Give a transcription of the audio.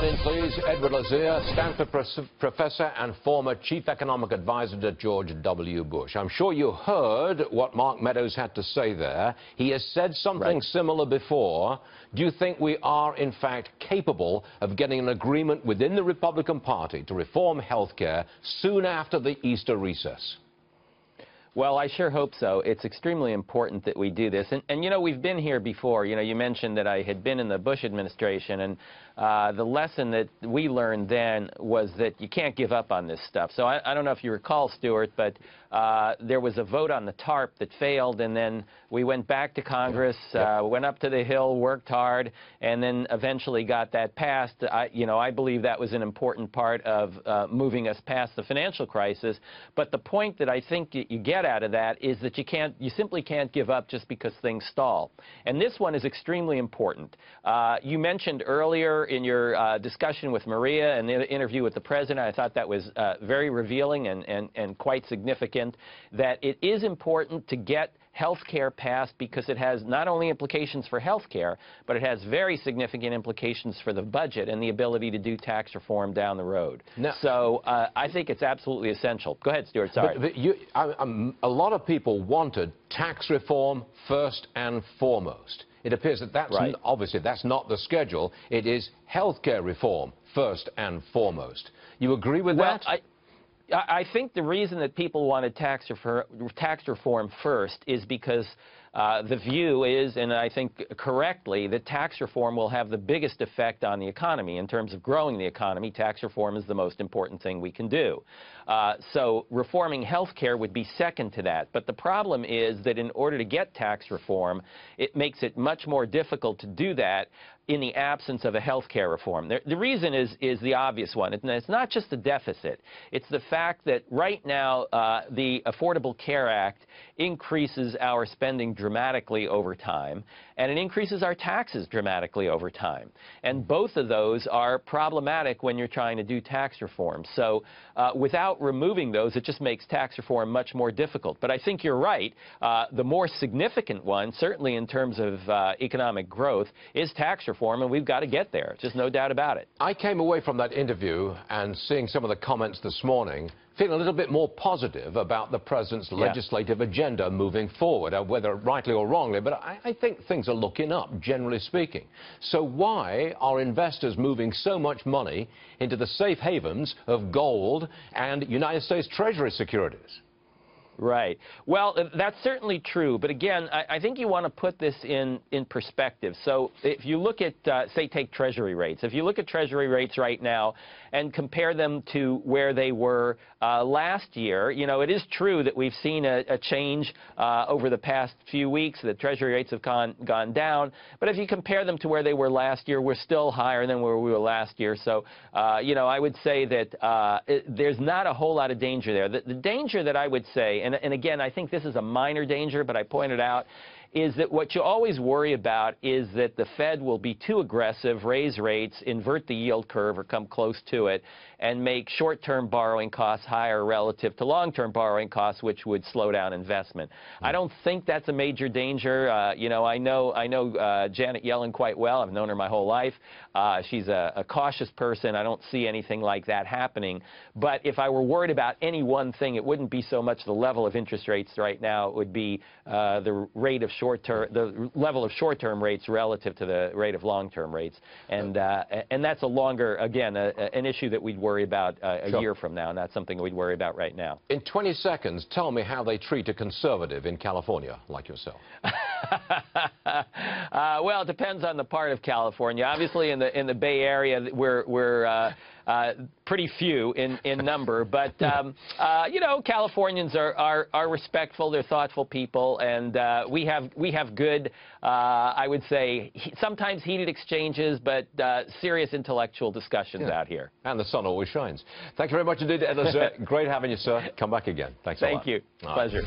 In, please, Edward Lazear, Stanford professor and former chief economic advisor to George W. Bush. I'm sure you heard what Mark Meadows had to say there. He has said something similar before. Do you think we are, in fact, capable of getting an agreement within the Republican Party to reform health care soon after the Easter recess? Well, I sure hope so. It's extremely important that we do this. And you know, we've been here before. You know, you mentioned that I had been in the Bush administration, and the lesson that we learned then was that you can't give up on this stuff. So I don't know if you recall, Stuart, but there was a vote on the TARP that failed, and then we went back to Congress, went up to the Hill, worked hard, and then eventually got that passed. I believe that was an important part of moving us past the financial crisis. But the point that I think you get out of that is that you simply can't give up just because things stall. And this one is extremely important. You mentioned earlier in your discussion with Maria and the interview with the president, I thought that was very revealing and quite significant, that it is important to get health care passed because it has not only implications for health care, but it has very significant implications for the budget and the ability to do tax reform down the road. No. So I think it's absolutely essential. Go ahead, Stuart. Sorry. But a lot of people wanted tax reform first and foremost. It appears that that's obviously that's not the schedule. It is health care reform first and foremost. You agree with that? I think the reason that people wanted tax reform first is because the view is, and I think correctly, that tax reform will have the biggest effect on the economy. In terms of growing the economy, tax reform is the most important thing we can do. So reforming health care would be second to that. But the problem is that in order to get tax reform, it makes it much more difficult to do that in the absence of a health care reform. The reason is the obvious one. It's not just the deficit. It's the fact that right now the Affordable Care Act increases our spending dramatically over time, and it increases our taxes dramatically over time. And both of those are problematic when you're trying to do tax reform. So without removing those, it just makes tax reform much more difficult. But I think you're right. The more significant one, certainly in terms of economic growth, is tax reform, and we've got to get there. Just no doubt about it. I came away from that interview and seeing some of the comments this morning, feeling a little bit more positive about the president's legislative agenda moving forward, whether rightly or wrongly, but I think things are looking up, generally speaking. So why are investors moving so much money into the safe havens of gold and United States Treasury securities? Right. Well, that's certainly true. But again, I think you want to put this in perspective. So if you look at, say, take Treasury rates. If you look at Treasury rates right now and compare them to where they were last year, you know, it is true that we've seen a change over the past few weeks, that Treasury rates have gone down. But if you compare them to where they were last year, we're still higher than where we were last year. So, you know, I would say that there's not a whole lot of danger there. The danger that I would say, and again, I think this is a minor danger, but I pointed out, is that what you always worry about is that the Fed will be too aggressive, raise rates, invert the yield curve or come close to it, and make short-term borrowing costs higher relative to long-term borrowing costs, which would slow down investment. I don't think that's a major danger. You know, I know Janet Yellen quite well. I've known her my whole life. She's a cautious person. I don't see anything like that happening. But if I were worried about any one thing, it wouldn't be so much the level of interest rates right now. It would be the rate of the level of short-term rates relative to the rate of long-term rates, and that's a longer, again, an issue that we'd worry about a year from now, not something we'd worry about right now. In 20 seconds, tell me how they treat a conservative in California like yourself. Well, it depends on the part of California. Obviously, in the Bay Area, we're pretty few in number, but you know, Californians are respectful. They're thoughtful people, and we have good, I would say, sometimes heated exchanges, but serious intellectual discussions out here. And the sun always shines. Thank you very much indeed, Edward Lazear. Great having you, sir. Come back again. Thanks a lot. Thank you. Pleasure.